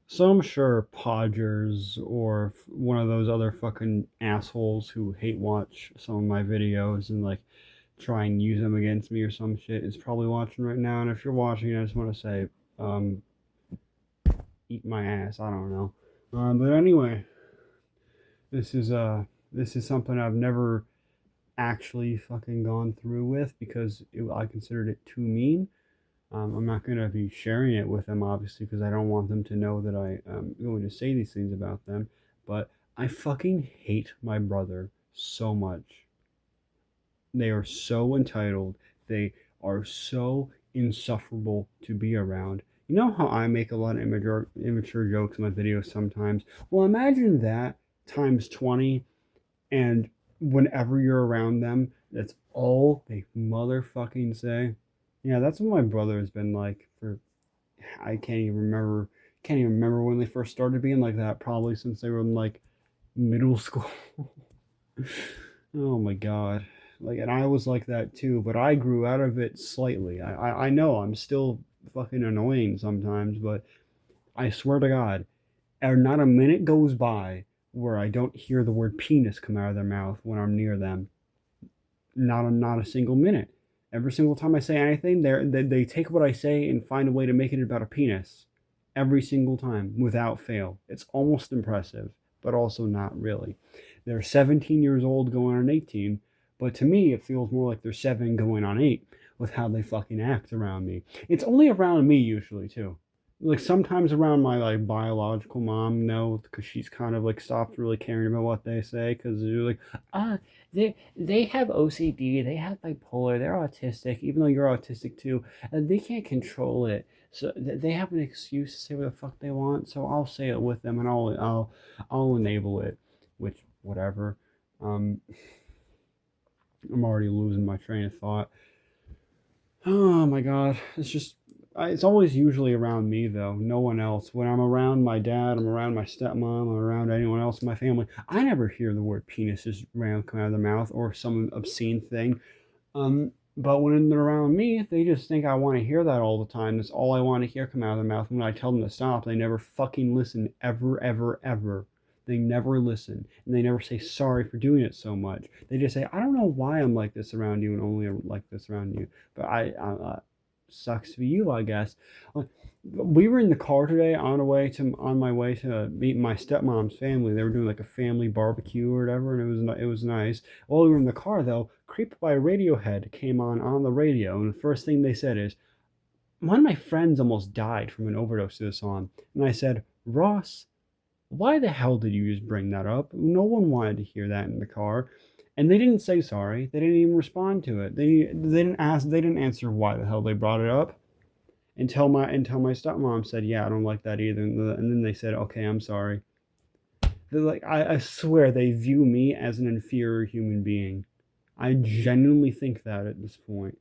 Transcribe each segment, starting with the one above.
So I'm sure Podgers or one of those other fucking assholes who hate watch some of my videos and like try and use them against me or some shit is probably watching right now. And if you're watching, I just want to say, um, eat my ass. I don't know. But anyway, this is uh this is something I've never actually fucking gone through with because I considered it too mean. I'm not going to be sharing it with them, obviously, because I don't want them to know that I am going to say these things about them. But I fucking hate my brother so much. They are so entitled. They are so insufferable to be around. You know how I make a lot of immature jokes in my videos sometimes? Well, imagine that times 20, and whenever you're around them, that's all they motherfucking say. Yeah, that's what my brother has been like for I can't even remember when they first started being like that, probably since they were in like middle school. Oh my god. Like, and I was like that too, but I grew out of it slightly. I know I'm still fucking annoying sometimes, but I swear to God, not a minute goes by where I don't hear the word penis come out of their mouth when I'm near them. Not a single minute. Every single time I say anything, they take what I say and find a way to make it about a penis. Every single time, without fail. It's almost impressive, but also not really. They're 17 years old going on 18, but to me, it feels more like they're 7 going on 8 with how they fucking act around me. It's only around me usually, too. Like sometimes around my like biological mom, no, because she's kind of like stopped really caring about what they say because they're like, ah, they have OCD, they have bipolar, they're autistic, even though you're autistic too, and they can't control it. So they have an excuse to say what the fuck they want. So I'll say it with them, and I'll enable it, which whatever. Um, I'm already losing my train of thought. Oh my god, it's always usually around me though, no one else. When I'm around my dad, I'm around my stepmom, I'm around anyone else in my family, I never hear the word penises around come out of their mouth or some obscene thing. But when they're around me, they just think I want to hear that all the time. That's all I want to hear come out of their mouth. When I tell them to stop, they never fucking listen, ever, ever, ever. They never listen, and they never say sorry for doing it so much. They just say, "I don't know why I'm like this around you, and only like this around you." But sucks for you, I guess. We were in the car today on my way to meet my stepmom's family. They were doing like a family barbecue or whatever, and it was nice. While we were in the car, though, "Creep" by Radiohead came on the radio, and the first thing they said is, "One of my friends almost died from an overdose to this song." And I said, "Ross, why the hell did you just bring that up? No one wanted to hear that in the car." And they didn't say sorry. They didn't even respond to it. They didn't ask. They didn't answer why the hell they brought it up until my stepmom said, "Yeah, I don't like that either." And then they said, "Okay, I'm sorry." They're like, I swear they view me as an inferior human being. I genuinely think that at this point.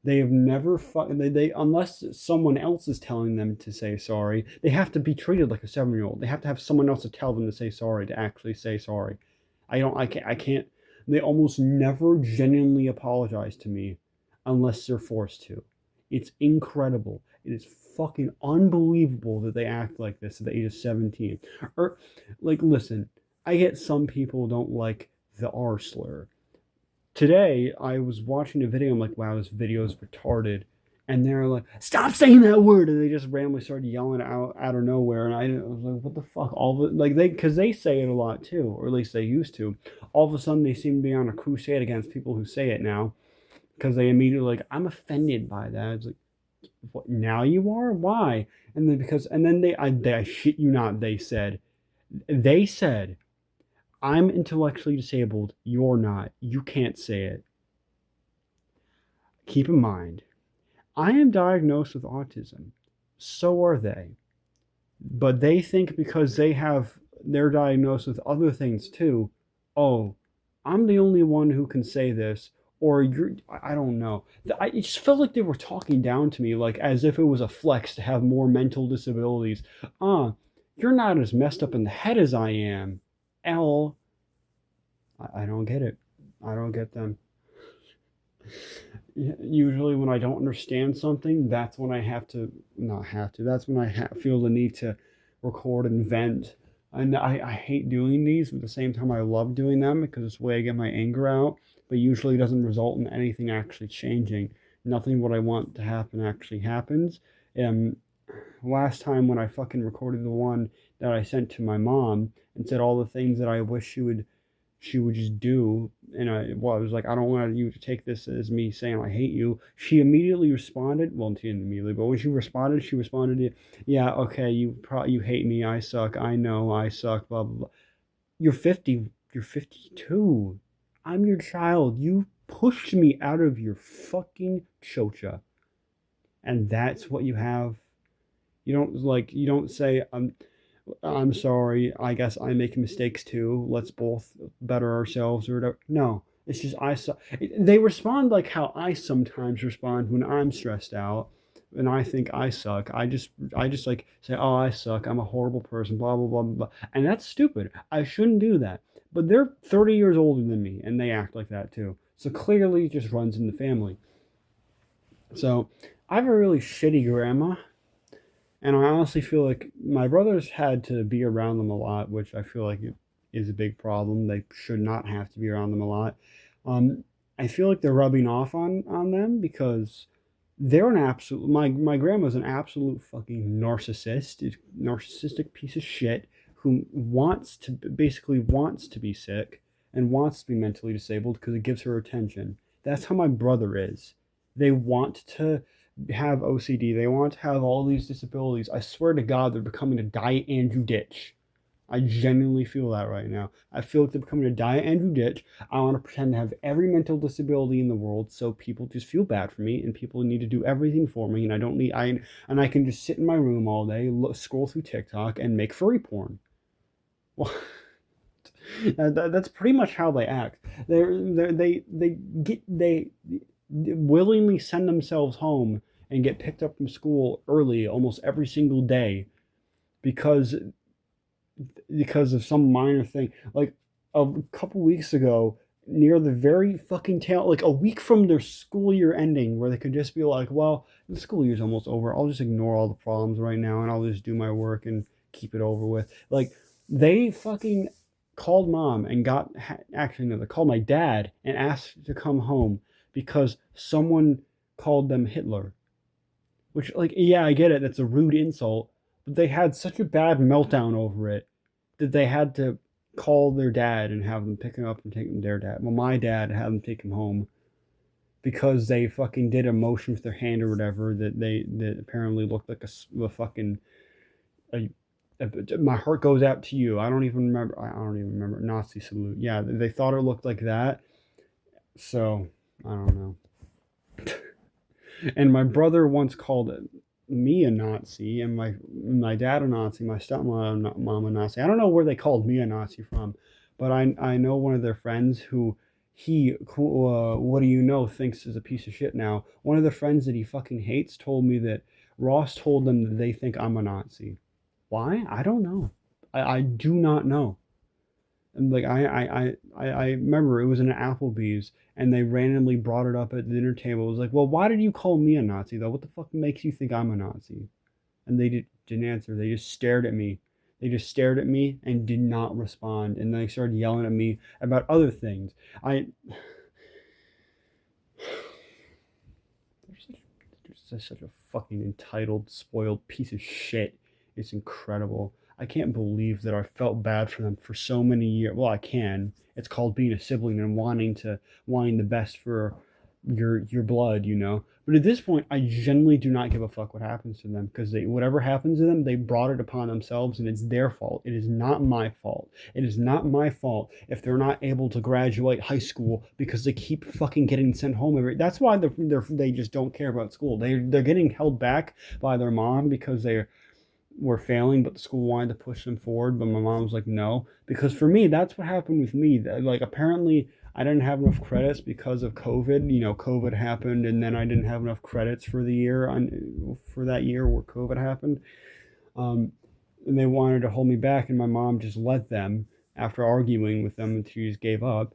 They have never they unless someone else is telling them to say sorry, they have to be treated like a 7-year old. They have to have someone else to tell them to say sorry to actually say sorry. I can't they almost never genuinely apologize to me unless they're forced to. It's incredible. It is fucking unbelievable that they act like this at the age of 17. Or like listen, I get some people don't like the R slur. Today I was watching a video. I'm like, wow, this video is retarded. And they're like, stop saying that word. And they just randomly started yelling out of nowhere. And I was like, what the fuck? All of it, like because they say it a lot too, or at least they used to. All of a sudden, they seem to be on a crusade against people who say it now because they immediately like, I'm offended by that. It's like, what? Now you are? Why? And then I shit you not, they said, I'm intellectually disabled. You're not. You can't say it. Keep in mind, I am diagnosed with autism. So are they. But they think because they're diagnosed with other things too, oh, I'm the only one who can say this, or I don't know. It just felt like they were talking down to me, like as if it was a flex to have more mental disabilities. You're not as messed up in the head as I am. L. I don't get it. I don't get them. Usually when I don't understand something, that's when I have to not have to. That's when feel the need to record and vent. And I hate doing these, but at the same time, I love doing them because it's a way I get my anger out. But usually, it doesn't result in anything actually changing. Nothing what I want to happen actually happens. Um, Last time when I fucking recorded the one that I sent to my mom and said all the things that I wish she would just do. And I was like, I don't want you to take this as me saying I hate you. She immediately responded. Well, she didn't immediately, but when she responded, yeah, okay, you hate me. I suck. I know I suck. Blah blah blah. You're 50. You're 52. I'm your child. You pushed me out of your fucking chocha, and that's what you have. You don't say I'm sorry. I guess I make mistakes too. Let's both better ourselves or whatever. No, it's just they respond like how I sometimes respond when I'm stressed out and I think I suck. I just like say, "Oh, I suck. I'm a horrible person." Blah blah blah blah. Blah. And that's stupid. I shouldn't do that. But they're 30 years older than me and they act like that too. So clearly it just runs in the family. So I have a really shitty grandma, and I honestly feel like my brothers had to be around them a lot, which I feel like it is a big problem. They should not have to be around them a lot. Um, I feel like they're rubbing off on them because they're an absolute. My grandma's an absolute fucking narcissistic piece of shit who wants to be sick and wants to be mentally disabled because it gives her attention. That's how my brother is. They want to have OCD. They want to have all these disabilities. I swear to God, they're becoming a Diet Andrew Ditch. I genuinely feel that right now. I feel like they're becoming a Diet Andrew Ditch. I want to pretend to have every mental disability in the world, so people just feel bad for me, and people need to do everything for me, and I can just sit in my room all day, scroll through TikTok, and make furry porn. Well, that's pretty much how they act. They willingly send themselves home and get picked up from school early almost every single day because of some minor thing. Like a couple weeks ago, near the very fucking tail, like a week from their school year ending, where they could just be like, "Well, the school year's almost over. I'll just ignore all the problems right now, and I'll just do my work and keep it over with." Like they fucking called mom and actually no, they called my dad and asked to come home because someone called them Hitler. Which, like, yeah, I get it. That's a rude insult, but they had such a bad meltdown over it that they had to call their dad and have them pick him up and take him to their dad. Well, my dad had them take him home because they fucking did a motion with their hand or whatever that apparently looked like a fucking a, my heart goes out to you. I don't even remember Nazi salute. Yeah, they thought it looked like that. So I don't know. And my brother once called me a Nazi, and my dad a Nazi, my stepmom a Nazi. I don't know where they called me a Nazi from, but I know one of their friends who what do you know, thinks is a piece of shit now. One of the friends that he fucking hates told me that Ross told them that they think I'm a Nazi. Why? I don't know. I do not know. And like I remember it was in an Applebee's and they randomly brought it up at the dinner table. It was like, well, why did you call me a Nazi though? What the fuck makes you think I'm a Nazi? And didn't answer. They just stared at me. They just stared at me and did not respond. And then they started yelling at me about other things. I they're such a fucking entitled, spoiled piece of shit. It's incredible. I can't believe that I felt bad for them for so many years. Well, I can. It's called being a sibling and wanting the best for your blood, you know. But at this point, I genuinely do not give a fuck what happens to them because whatever happens to them, they brought it upon themselves and it's their fault. It is not my fault. It is not my fault if they're not able to graduate high school because they keep fucking getting sent home That's why they just don't care about school. They're getting held back by their mom because they were failing, but the school wanted to push them forward. But my mom was like, no, because for me, that's what happened with me. Like apparently, I didn't have enough credits because of COVID. You know, COVID happened, and then I didn't have enough credits for the year for that year where COVID happened. Um, and they wanted to hold me back, and my mom just let them after arguing with them, and she just gave up.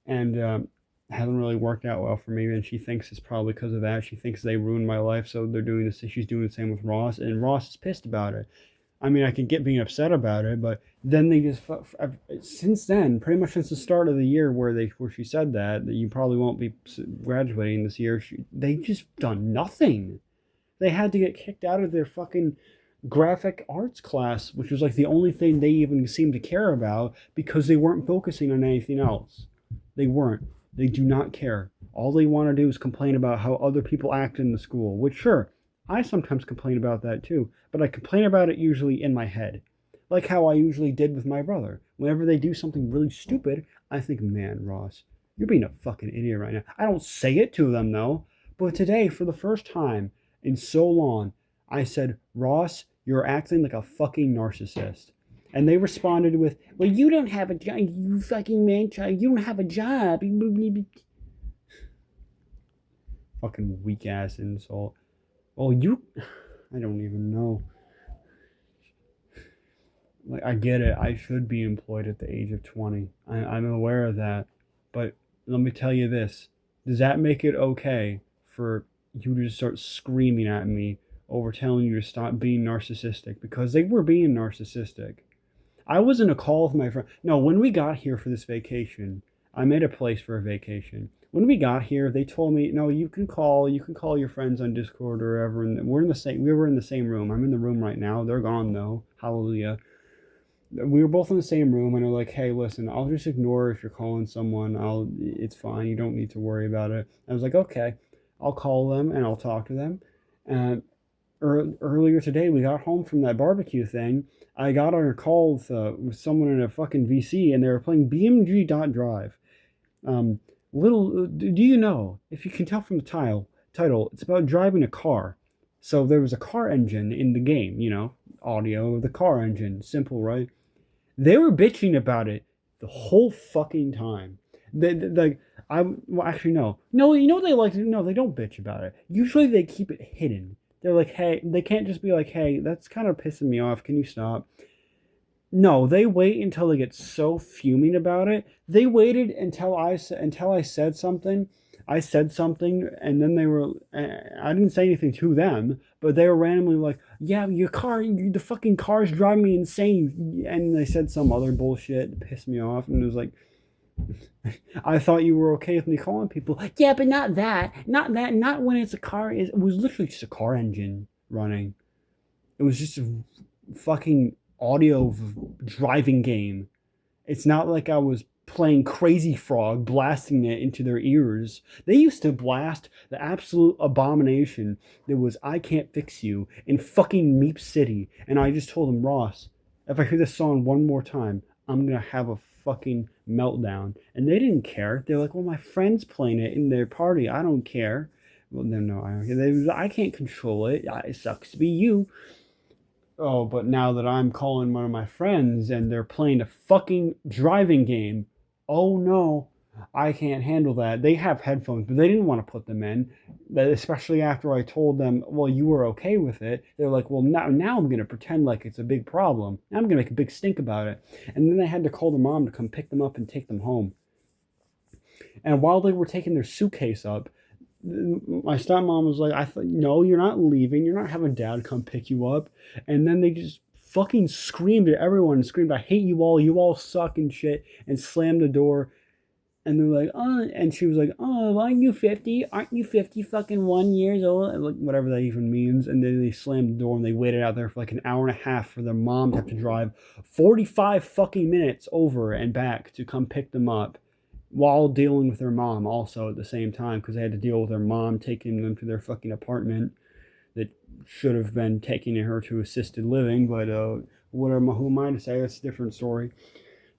And hasn't really worked out well for me, and she thinks it's probably because of that. She thinks they ruined my life, so they're doing this. She's doing the same with Ross, and Ross is pissed about it. I mean, I can get being upset about it, but then they just since then, pretty much since the start of the year where she said that you probably won't be graduating this year, they just done nothing. They had to get kicked out of their fucking graphic arts class, which was like the only thing they even seemed to care about because they weren't focusing on anything else. They weren't. They do not care. All they want to do is complain about how other people act in the school, which, sure, I sometimes complain about that too, but I complain about it usually in my head. Like how I usually did with my brother. Whenever they do something really stupid, I think, man, Ross, you're being a fucking idiot right now. I don't say it to them though, but today, for the first time in so long, I said, Ross, you're acting like a fucking narcissist. And they responded with, well, you don't have a job, you fucking man child, you don't have a job. Fucking weak ass insult. Oh, I don't even know. Like, I get it. I should be employed at the age of 20. I'm aware of that. But let me tell you this. Does that make it okay for you to just start screaming at me over telling you to stop being narcissistic? Because they were being narcissistic. I was in a call with my friend. No, when we got here for this vacation, I made a place for a vacation. When we got here, they told me, no, you can call your friends on Discord or wherever. And we were in the same room. I'm in the room right now. They're gone though. Hallelujah. We were both in the same room, and they're like, hey, listen, I'll just ignore if you're calling someone. It's fine. You don't need to worry about it. I was like, okay, I'll call them and I'll talk to them. And earlier today, we got home from that barbecue thing. I got on a call with someone in a fucking VC, and they were playing BMG.Drive. Do you know, if you can tell from the title, it's about driving a car. So there was a car engine in the game, audio of the car engine. Simple, right? They were bitching about it the whole fucking time. Well, actually, no. No, they don't bitch about it. Usually they keep it hidden. They're like, hey, they can't just be like, hey, that's kind of pissing me off. Can you stop? No, they wait until they get so fuming about it. They waited until I said something. I said something, and then I didn't say anything to them, but they were randomly like, yeah, the fucking car's driving me insane. And they said some other bullshit to piss me off, and it was like, I thought you were okay with me calling people. Yeah, but not that. Not when it's a car. It was literally just a car engine running. It was just a fucking audio driving game. It's not like I was playing Crazy Frog, blasting it into their ears. They used to blast the absolute abomination that was I Can't Fix You in fucking Meep City. And I just told them, Ross, if I hear this song one more time, I'm going to have a fucking meltdown. And they didn't care. They're like, well, my friend's playing it in their party. I don't care. Well, no, I don't care. I can't control it. It sucks to be you. Oh, but now that I'm calling one of my friends and they're playing a fucking driving game, oh no, I can't handle that. They have headphones, but they didn't want to put them in, especially after I told them, well, you were okay with it. They're like, well, now I'm going to pretend like it's a big problem. I'm going to make a big stink about it. And then they had to call their mom to come pick them up and take them home. And while they were taking their suitcase up, my stepmom was like, no, you're not leaving. You're not having dad come pick you up. And then they just fucking screamed at everyone and screamed, I hate you all suck and shit, and slammed the door. And they're like, oh, and she was like, oh, aren't you 50? Aren't you 50 fucking 1 years old? Like, whatever that even means. And then they slammed the door and they waited out there for like an hour and a half for their mom to have to drive 45 fucking minutes over and back to come pick them up, while dealing with their mom also at the same time, because they had to deal with their mom taking them to their fucking apartment that should have been taking her to assisted living, but who am I to say? That's a different story.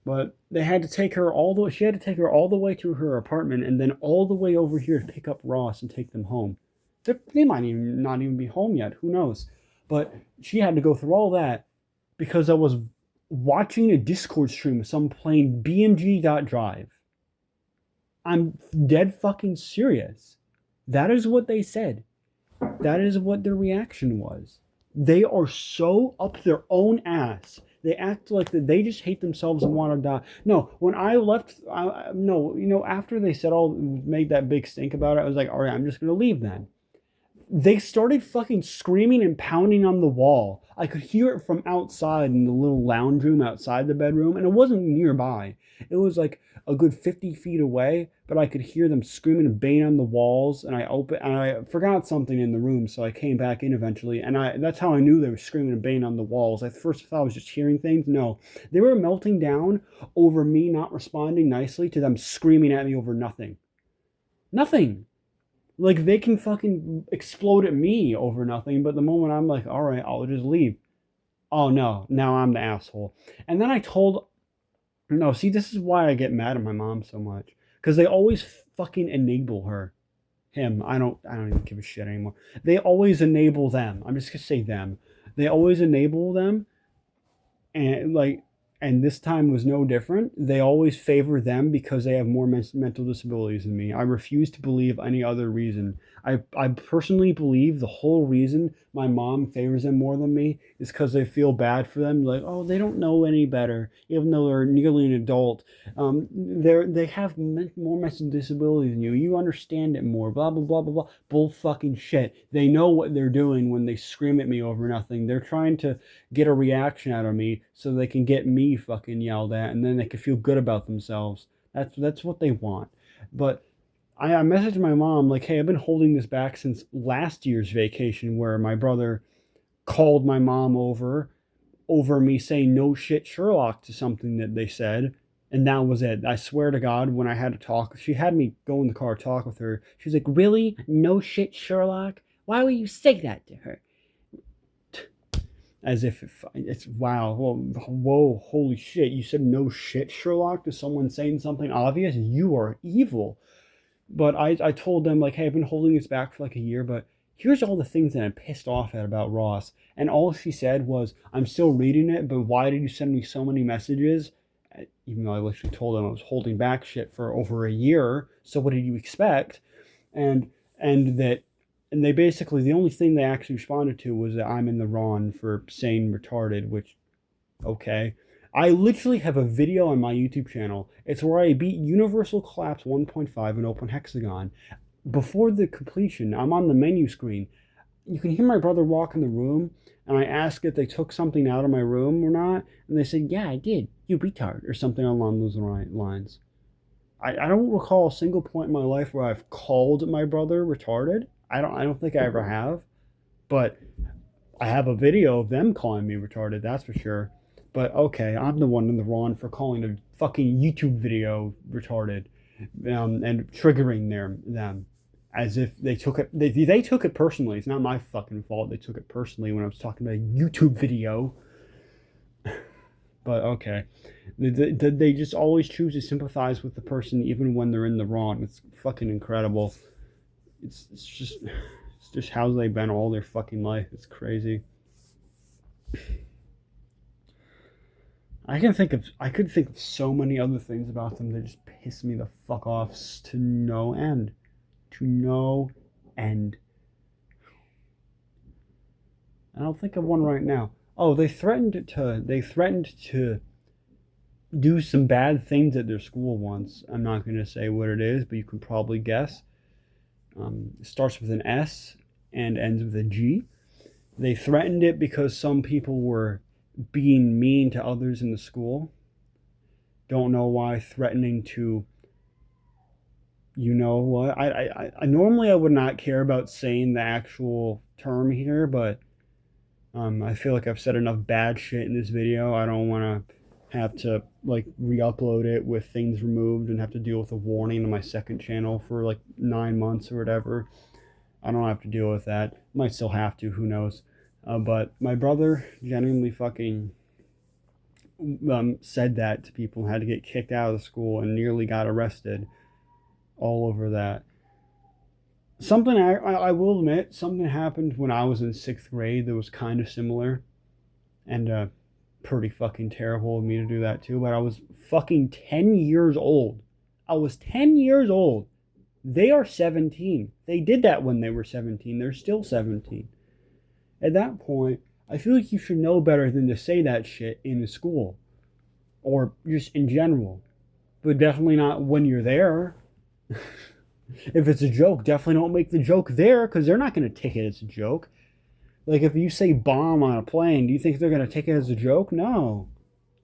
But they had to take her she had to take her all the way to her apartment and then all the way over here to pick up Ross and take them home. They might not even be home yet, who knows? But she had to go through all that because I was watching a Discord stream of someone playing BMG.Drive. I'm dead fucking serious. That is what they said. That is what their reaction was. They are so up their own ass. They act like that they just hate themselves and want to die. No, when I left, after they made that big stink about it, I was like, all right, I'm just going to leave then. They started fucking screaming and pounding on the wall. I could hear it from outside in the little lounge room outside the bedroom, and it wasn't nearby. It was like a good 50 feet away, but I could hear them screaming and banging on the walls. And I forgot something in the room, so I came back in eventually, and I that's how I knew they were screaming and banging on the walls. At first, I thought I was just hearing things. No, they were melting down over me not responding nicely to them screaming at me over nothing. Nothing. Like they can fucking explode at me over nothing, but the moment I'm like, all right, I'll just leave. Oh no, now I'm the asshole. And then I told, no, see, this is why I get mad at my mom so much, because they always fucking enable her, him. I don't even give a shit anymore. They always enable them. I'm just gonna say them. They always enable them, and like, and this time was no different. They always favor them because they have more mental disabilities than me. I refuse to believe any other reason. I personally believe the whole reason my mom favors them more than me is because they feel bad for them. Like, oh, they don't know any better, even though they're nearly an adult. They have more mental disabilities than you. You understand it more. Blah blah blah blah blah. Bull fucking shit. They know what they're doing when they scream at me over nothing. They're trying to get a reaction out of me so they can get me fucking yelled at, and then they can feel good about themselves. That's what they want. But I messaged my mom like, hey, I've been holding this back since last year's vacation, where my brother called my mom over me saying no shit Sherlock to something that they said. And that was it. I swear to God, when I had to talk, she had me go in the car talk with her. She's like, really? No shit Sherlock? Why would you say that to her? As if it's wow, whoa, holy shit! You said no shit, Sherlock, to someone saying something obvious. You are evil. But I told them like, hey, I've been holding this back for like a year, but here's all the things that I'm pissed off at about Ross. And all she said was, I'm still reading it, but why did you send me so many messages? Even though I literally told them I was holding back shit for over a year. So what did you expect? And and that and they basically, the only thing they actually responded to was that I'm in the wrong for saying retarded, which okay. I literally have a video on my YouTube channel. It's where I beat Universal Collapse 1.5 in Open Hexagon. Before the completion, I'm on the menu screen. You can hear my brother walk in the room, and I ask if they took something out of my room or not, and they said, yeah, I did. You retard, or something along those lines. I don't recall a single point in my life where I've called my brother retarded. I don't think I ever have, but I have a video of them calling me retarded, that's for sure. But okay, I'm the one in the wrong for calling a fucking YouTube video retarded, and triggering them as if they took it. They took it personally. It's not my fucking fault. They took it personally when I was talking about a YouTube video. But okay, they just always choose to sympathize with the person even when they're in the wrong. It's fucking incredible. It's just how they've been all their fucking life. It's crazy. I could think of so many other things about them that just piss me the fuck off to no end. To no end. I don't think of one right now. Oh, they threatened to do some bad things at their school once. I'm not going to say what it is, but you can probably guess. It starts with an S and ends with a G. They threatened it because some people were being mean to others in the school. Don't know why threatening to, you know what? I normally I would not care about saying the actual term here, but I feel like I've said enough bad shit in this video. I don't want to have to like re-upload it with things removed and have to deal with a warning on my second channel for like 9 months or whatever. I don't have to deal with that. Might still have to, who knows. But my brother genuinely fucking said that to people, had to get kicked out of the school and nearly got arrested all over that. Something I will admit, something happened when I was in 6th grade that was kind of similar, and pretty fucking terrible of me to do that too. But I was fucking 10 years old. I was 10 years old. They are 17. They did that when they were 17. They're still 17. At that point, I feel like you should know better than to say that shit in the school, or just in general, but definitely not when you're there. If it's a joke, definitely don't make the joke there because they're not going to take it as a joke. Like if you say bomb on a plane, do you think they're going to take it as a joke? No.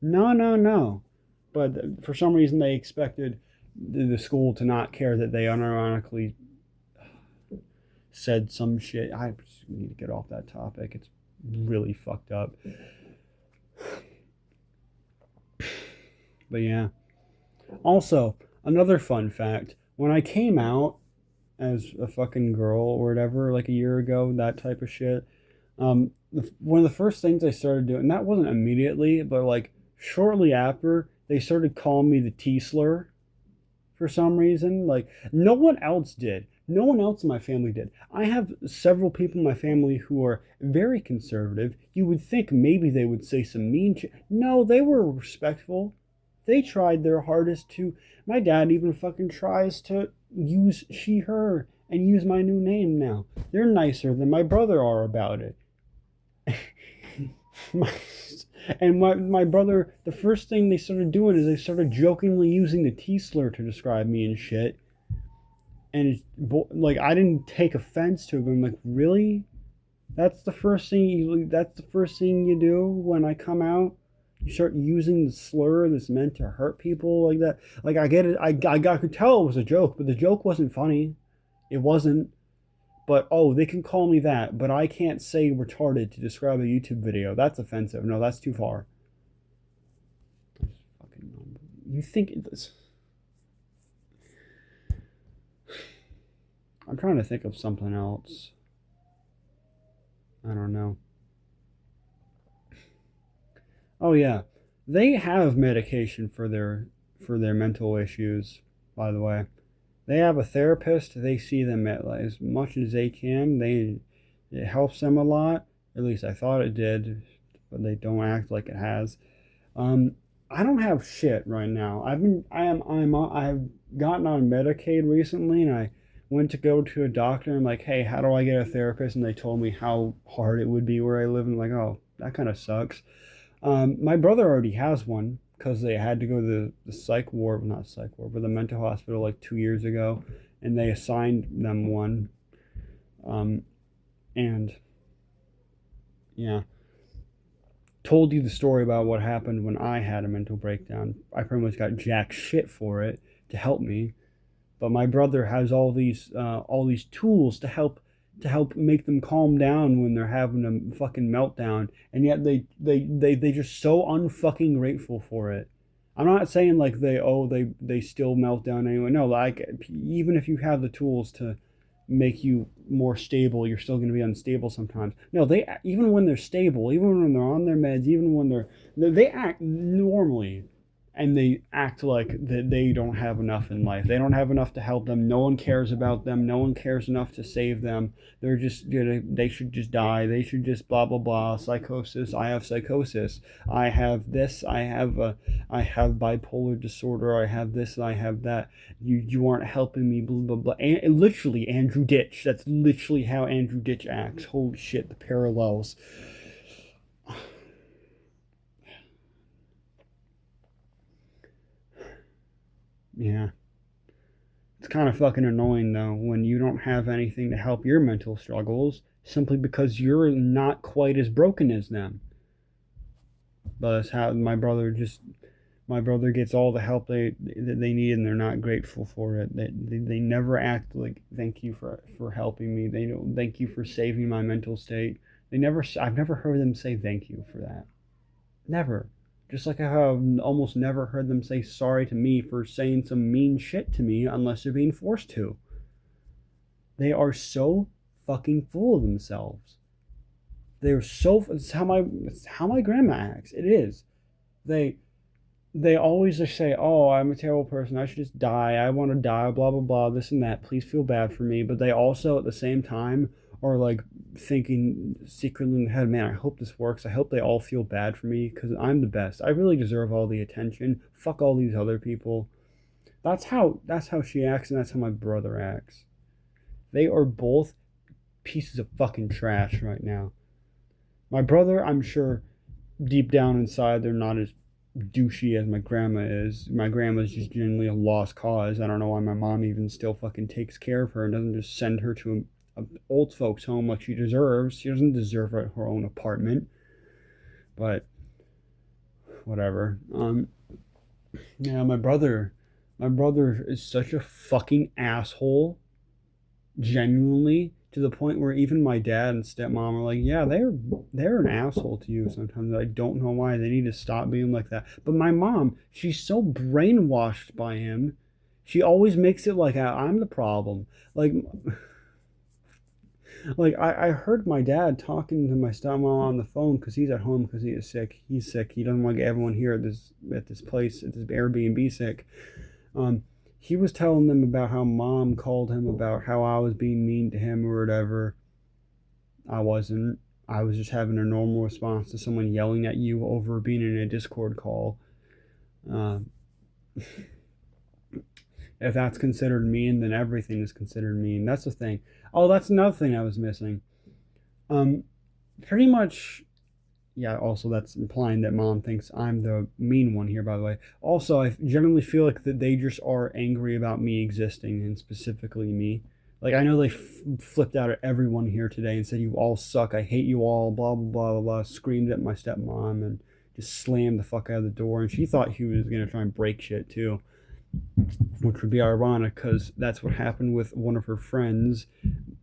No, no, no. But for some reason, they expected the school to not care that they unironically said some shit. I just need to get off that topic. It's really fucked up. But yeah. Also, another fun fact when I came out as a fucking girl or whatever, like a year ago, that type of shit, one of the first things I started doing, and that wasn't immediately, but like shortly after, they started calling me the T slur for some reason. Like no one else did. No one else in my family did. I have several people in my family who are very conservative. You would think maybe they would say some mean shit. No, they were respectful. They tried their hardest to. My dad even fucking tries to use she, her, and use my new name now. They're nicer than my brother are about it. my, my brother, the first thing they started doing is they started jokingly using the T slur to describe me and shit. And it's like I didn't take offense to it. But I'm like, really? That's the first thing you do when I come out. You start using the slur that's meant to hurt people like that. Like I get it. I could tell it was a joke, but the joke wasn't funny. It wasn't. But oh, they can call me that, but I can't say retarded to describe a YouTube video. That's offensive. No, that's too far. You think this? I'm trying to think of something else. I don't know. Oh yeah, they have medication for their mental issues. By the way, they have a therapist. They see them at like, as much as they can. It helps them a lot. At least I thought it did, but they don't act like it has. Um, I don't have shit right now. I've gotten on Medicaid recently, and I went to go to a doctor. And I'm like, hey, how do I get a therapist? And they told me how hard it would be where I live. And I'm like, oh, that kind of sucks. My brother already has one because they had to go to the psych ward, not psych ward, but the mental hospital like 2 years ago, and they assigned them one. Um, and yeah, told you the story about what happened when I had a mental breakdown. I pretty much got jack shit for it to help me, but my brother has all these tools to help make them calm down when they're having a fucking meltdown, and yet they just so unfucking grateful for it. I'm not saying like they still melt down anyway. No, like even if you have the tools to make you more stable, you're still going to be unstable sometimes. No, they even when they're stable, even when they're on their meds, even when they act normally, and they act like that they don't have enough in life. They don't have enough to help them. No one cares about them. No one cares enough to save them. They're just they should just die. They should just blah blah blah. Psychosis. I have psychosis. I have this. I have bipolar disorder. I have this. I have that. You aren't helping me. Blah blah blah. And literally Andrew Ditch. That's literally how Andrew Ditch acts. Holy shit, the parallels. Yeah. It's kind of fucking annoying though when you don't have anything to help your mental struggles simply because you're not quite as broken as them. But that's how my brother gets all the help they need and they're not grateful for it. They never act like thank you for helping me. They don't thank you for saving my mental state. I've never heard them say thank you for that. Never. Just like I have almost never heard them say sorry to me for saying some mean shit to me unless they're being forced to. They are so fucking full of themselves. They're so. It's how my grandma acts. It is. They they always just say, "Oh, I'm a terrible person. I should just die. I want to die. Blah blah blah. This and that. Please feel bad for me." But they also, at the same time, are like thinking secretly in their head, "Man, I hope this works. I hope they all feel bad for me because I'm the best. I really deserve all the attention. Fuck all these other people." That's how she acts, and that's how my brother acts. They are both pieces of fucking trash right now. My brother, I'm sure, deep down inside, they're not as douchey as my grandma is. My grandma's just generally a lost cause. I don't know why my mom even still fucking takes care of her and doesn't just send her to a old folks home like she deserves. She doesn't deserve her own apartment. But whatever. Yeah, my brother is such a fucking asshole, genuinely, to the point where even my dad and stepmom are like, yeah, they're an asshole to you sometimes. I don't know why. They need to stop being like that. But my mom, she's so brainwashed by him. She always makes it like I'm the problem. Like, I heard my dad talking to my stepmom on the phone because he's at home because he is sick. He's sick. He doesn't want to get everyone here at this place, at this Airbnb sick. Um, he was telling them about how mom called him about how I was being mean to him or whatever. I wasn't. I was just having a normal response to someone yelling at you over being in a Discord call. Uh, if that's considered mean, then everything is considered mean. That's the thing. Oh, that's another thing I was missing. Um, Pretty much, yeah, also that's implying that mom thinks I'm the mean one here, by the way. Also, I generally feel like that they just are angry about me existing, and specifically me. Like, I know they flipped out at everyone here today and said, you all suck, I hate you all, blah, blah, blah, blah, blah, screamed at my stepmom and just slammed the fuck out of the door. And she thought he was going to try and break shit, too, which would be ironic because that's what happened with one of her friends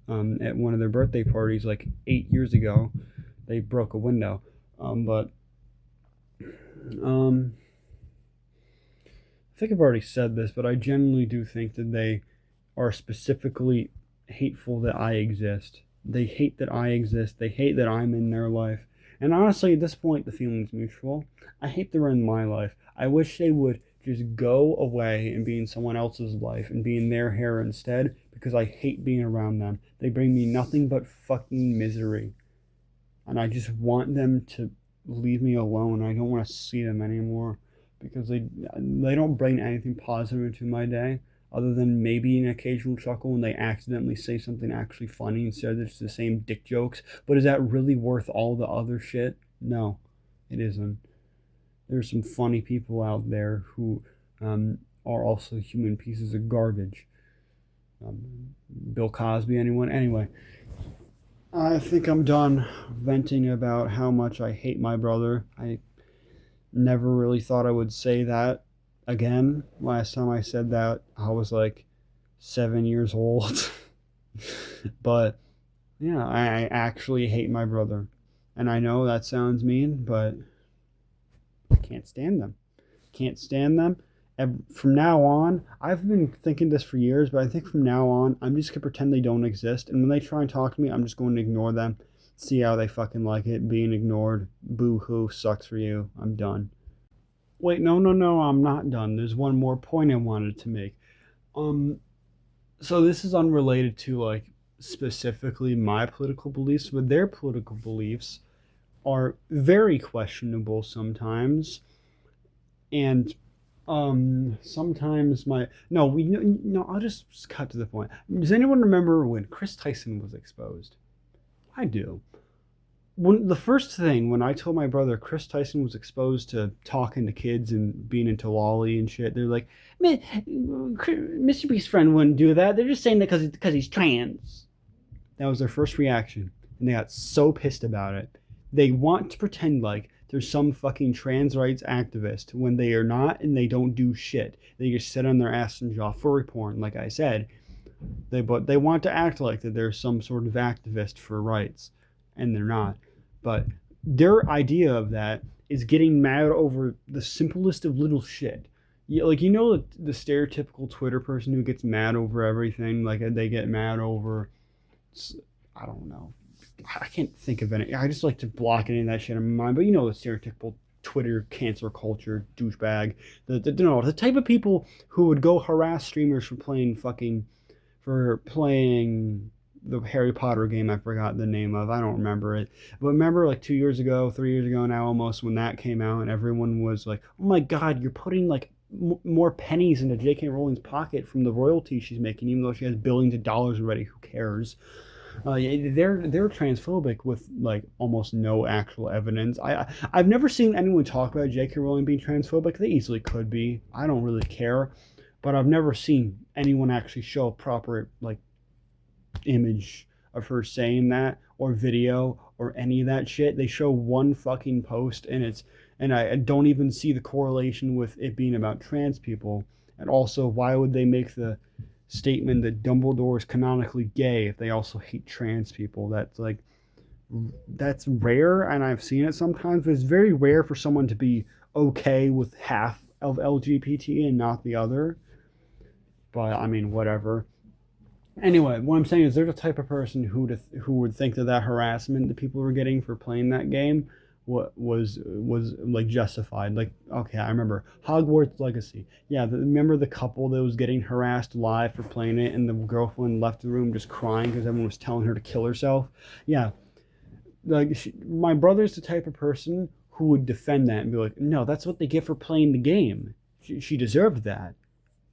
at one of their birthday parties like 8 years ago. They broke a window. But um, I think I've already said this, but I genuinely do think that they are specifically hateful that I exist. They hate that I exist. They hate that I'm in their life. And honestly, at this point, the feeling's mutual. I hate they're in my life. I wish they would just go away and be in someone else's life and be in their hair instead because I hate being around them. They bring me nothing but fucking misery. And I just want them to leave me alone. I don't want to see them anymore because they don't bring anything positive into my day other than maybe an occasional chuckle when they accidentally say something actually funny instead of just the same dick jokes. But is that really worth all the other shit? No, it isn't. There's some funny people out there who are also human pieces of garbage. Bill Cosby, anyone? Anyway, I think I'm done venting about how much I hate my brother. I never really thought I would say that again. Last time I said that, I was like 7 years old. But yeah, I actually hate my brother. And I know that sounds mean, but I can't stand them. Can't stand them. And from now on, I've been thinking this for years, but I think from now on, I'm just gonna pretend they don't exist. And when they try and talk to me, I'm just going to ignore them. See how they fucking like it. Being ignored. Boo hoo. Sucks for you. I'm done. Wait, no, no, no. I'm not done. There's one more point I wanted to make. Um, so this is unrelated to like specifically my political beliefs, but their political beliefs are very questionable sometimes. And sometimes my no we no I'll just cut to the point. Does anyone remember when Chris Tyson was exposed? I do. When the first thing when I told my brother Chris Tyson was exposed to talking to kids and being into lolly and shit, they're like, man, Mr. Beast's friend wouldn't do that. They're just saying that because he's trans. That was their first reaction, and they got so pissed about it. They want to pretend like there's some fucking trans rights activist when they are not, and they don't do shit. They just sit on their ass and draw furry porn, like I said. But they want to act like that there's some sort of activist for rights, and they're not. But their idea of that is getting mad over the simplest of little shit. Yeah, like the stereotypical Twitter person who gets mad over everything. Like they get mad over, I don't know. I can't think of any. I just like to block any of that shit in my mind. But the stereotypical Twitter cancer culture douchebag. The type of people who would go harass streamers for playing the Harry Potter game. I forgot the name of. I don't remember it. But remember, like 2 years ago, 3 years ago now, almost when that came out, and everyone was like, "Oh my God, you're putting like more pennies into J.K. Rowling's pocket from the royalties she's making, even though she has billions of dollars already. Who cares?" Yeah, they're transphobic with like almost no actual evidence. I've never seen anyone talk about J.K. Rowling being transphobic. They easily could be. I don't really care, but I've never seen anyone actually show a proper like image of her saying that or video or any of that shit. They show one fucking post and I don't even see the correlation with it being about trans people. And also, why would they make the statement that Dumbledore is canonically gay if they also hate trans people? That's rare, and I've seen it sometimes. But it's very rare for someone to be okay with half of LGBT and not the other. But I mean, whatever. Anyway, what I'm saying is, they're the type of person who would think that harassment that people were getting for playing that game was like justified. Like, okay, I remember Hogwarts Legacy. Yeah, remember the couple that was getting harassed live for playing it, and the girlfriend left the room just crying because everyone was telling her to kill herself. Yeah, like my brother's the type of person who would defend that and be like, no, that's what they get for playing the game. She deserved that.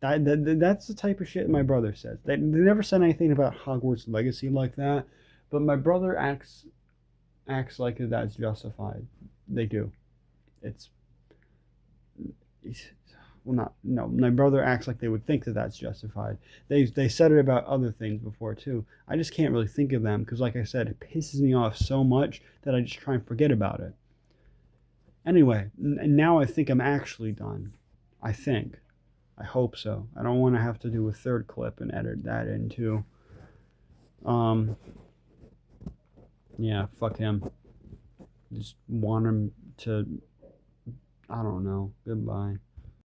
That's the type of shit my brother says. They never said anything about Hogwarts Legacy like that, but my brother acts like that's justified. They do. It's, it's well, not no. My brother acts like they would think that that's justified. They said it about other things before too. I just can't really think of them because, like I said, it pisses me off so much that I just try and forget about it. Anyway, now I think I'm actually done. I think. I hope so. I don't want to have to do a third clip and edit that in too. Um, yeah, fuck him. Just want him to. I don't know. Goodbye.